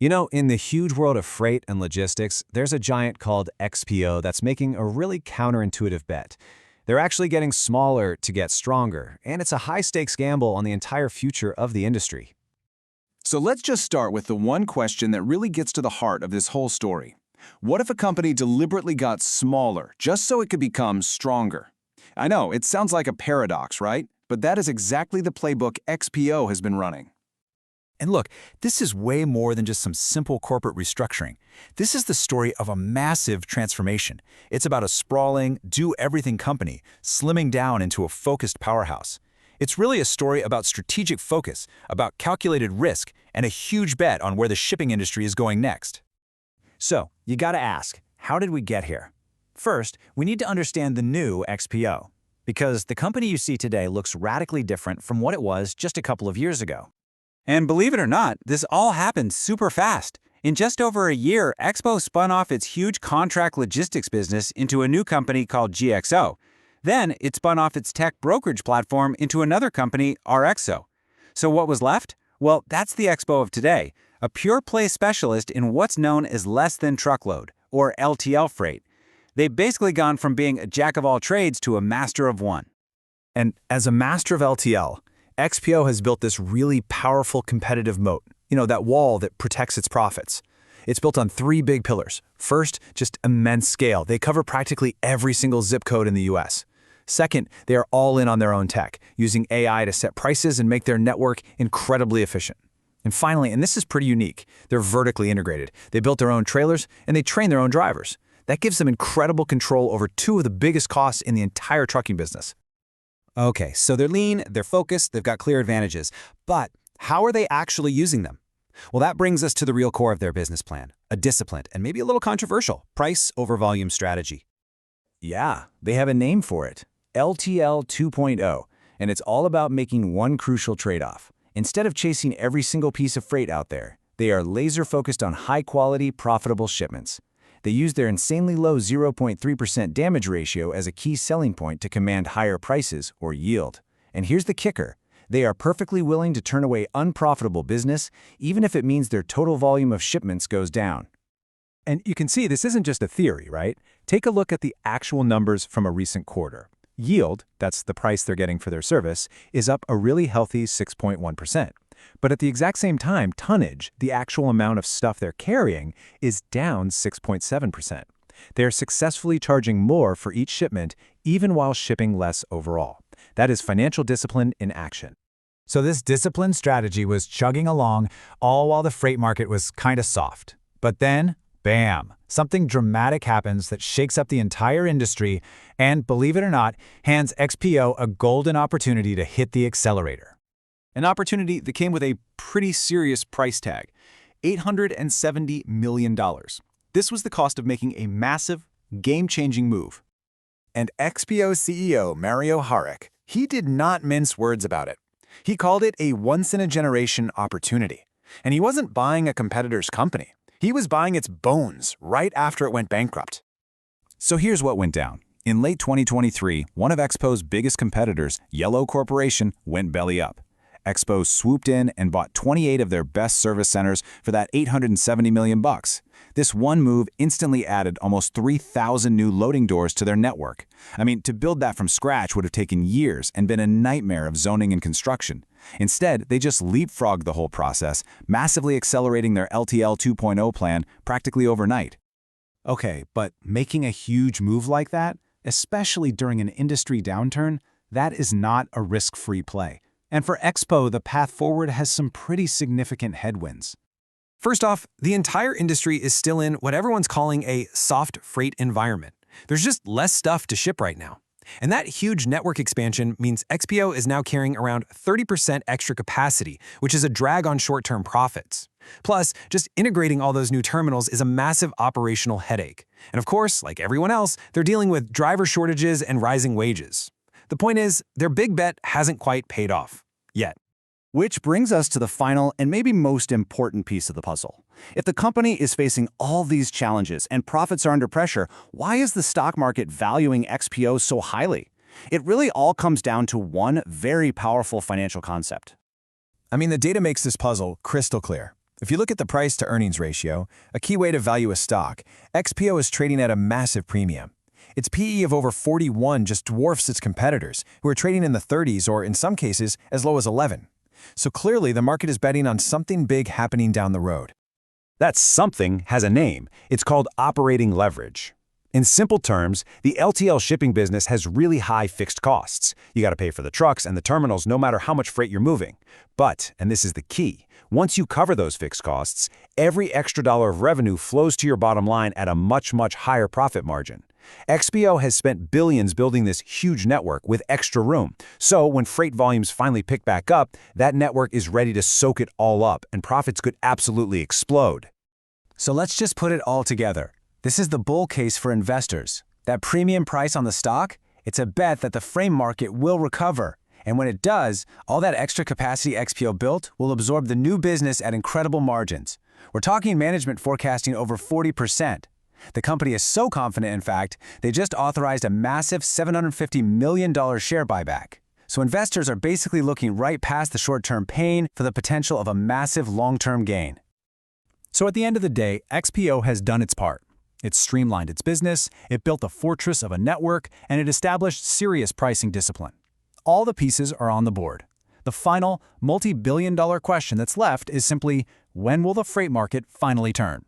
You know, in the huge world of freight and logistics, there's a giant called XPO that's making a really counterintuitive bet. They're actually getting smaller to get stronger, and it's a high-stakes gamble on the entire future of the industry. So let's just start with the one question that really gets to the heart of this whole story. What if a company deliberately got smaller just so it could become stronger? I know, it sounds like a paradox, right? But that is exactly the playbook XPO has been running. And look, this is way more than just some simple corporate restructuring. This is the story of a massive transformation. It's about a sprawling, do-everything company slimming down into a focused powerhouse. It's really a story about strategic focus, about calculated risk, and a huge bet on where the shipping industry is going next. So, you gotta ask, how did we get here? First, we need to understand the new XPO, because the company you see today looks radically different from what it was just a couple of years ago. And believe it or not, this all happened super fast. In just over a year, XPO spun off its huge contract logistics business into a new company called GXO. Then it spun off its tech brokerage platform into another company, RXO. So what was left? Well, that's the XPO of today, a pure-play specialist in what's known as less-than-truckload, or LTL freight. They've basically gone from being a jack-of-all-trades to a master of one. And as a master of LTL, XPO has built this really powerful competitive moat, that wall that protects its profits. It's built on three big pillars. First, just immense scale. They cover practically every single zip code in the US. Second, they are all in on their own tech, using AI to set prices and make their network incredibly efficient. And finally, and this is pretty unique, they're vertically integrated. They built their own trailers and they train their own drivers. That gives them incredible control over two of the biggest costs in the entire trucking business. Okay, so they're lean, they're focused, they've got clear advantages. But how are they actually using them? Well, that brings us to the real core of their business plan, a disciplined and maybe a little controversial price over volume strategy. Yeah, they have a name for it, LTL 2.0, and it's all about making one crucial trade-off. Instead of chasing every single piece of freight out there, they are laser-focused on high-quality, profitable shipments. They use their insanely low 0.3% damage ratio as a key selling point to command higher prices or yield. And here's the kicker. They are perfectly willing to turn away unprofitable business, even if it means their total volume of shipments goes down. And you can see this isn't just a theory, right? Take a look at the actual numbers from a recent quarter. Yield, that's the price they're getting for their service, is up a really healthy 6.1%. But at the exact same time, tonnage, the actual amount of stuff they're carrying, is down 6.7%. They're successfully charging more for each shipment, even while shipping less overall. That is financial discipline in action. So this disciplined strategy was chugging along, all while the freight market was kind of soft. But then, bam, something dramatic happens that shakes up the entire industry and, believe it or not, hands XPO a golden opportunity to hit the accelerator. An opportunity that came with a pretty serious price tag, $870 million. This was the cost of making a massive, game-changing move. And XPO CEO Mario Harik, he did not mince words about it. He called it a once-in-a-generation opportunity. And he wasn't buying a competitor's company. He was buying its bones right after it went bankrupt. So here's what went down. In late 2023, one of XPO's biggest competitors, Yellow Corporation, went belly up. XPO swooped in and bought 28 of their best service centers for that $870 million. This one move instantly added almost 3,000 new loading doors to their network. I mean, to build that from scratch would have taken years and been a nightmare of zoning and construction. Instead, they just leapfrogged the whole process, massively accelerating their LTL 2.0 plan practically overnight. Okay, but making a huge move like that, especially during an industry downturn, that is not a risk-free play. And for XPO, the path forward has some pretty significant headwinds. First off, the entire industry is still in what everyone's calling a soft freight environment. There's just less stuff to ship right now. And that huge network expansion means XPO is now carrying around 30% extra capacity, which is a drag on short-term profits. Plus, just integrating all those new terminals is a massive operational headache. And of course, like everyone else, they're dealing with driver shortages and rising wages. The point is, their big bet hasn't quite paid off. Yet. Which brings us to the final and maybe most important piece of the puzzle. If the company is facing all these challenges and profits are under pressure, why is the stock market valuing XPO so highly? It really all comes down to one very powerful financial concept. I mean, the data makes this puzzle crystal clear. If you look at the price-to-earnings ratio, a key way to value a stock, XPO is trading at a massive premium. Its PE of over 41 just dwarfs its competitors, who are trading in the 30s or, in some cases, as low as 11. So clearly, the market is betting on something big happening down the road. That something has a name. It's called operating leverage. In simple terms, the LTL shipping business has really high fixed costs. You got to pay for the trucks and the terminals no matter how much freight you're moving. But, and this is the key, once you cover those fixed costs, every extra dollar of revenue flows to your bottom line at a much, much higher profit margin. XPO has spent billions building this huge network with extra room. So when freight volumes finally pick back up, that network is ready to soak it all up and profits could absolutely explode. So let's just put it all together. This is the bull case for investors. That premium price on the stock, it's a bet that the freight market will recover. And when it does, all that extra capacity XPO built will absorb the new business at incredible margins. We're talking management forecasting over 40%. The company is so confident, in fact, they just authorized a massive $750 million share buyback. So investors are basically looking right past the short-term pain for the potential of a massive long-term gain. So at the end of the day, XPO has done its part. It streamlined its business, it built a fortress of a network, and it established serious pricing discipline. All the pieces are on the board. The final, multi-billion-dollar question that's left is simply, when will the freight market finally turn?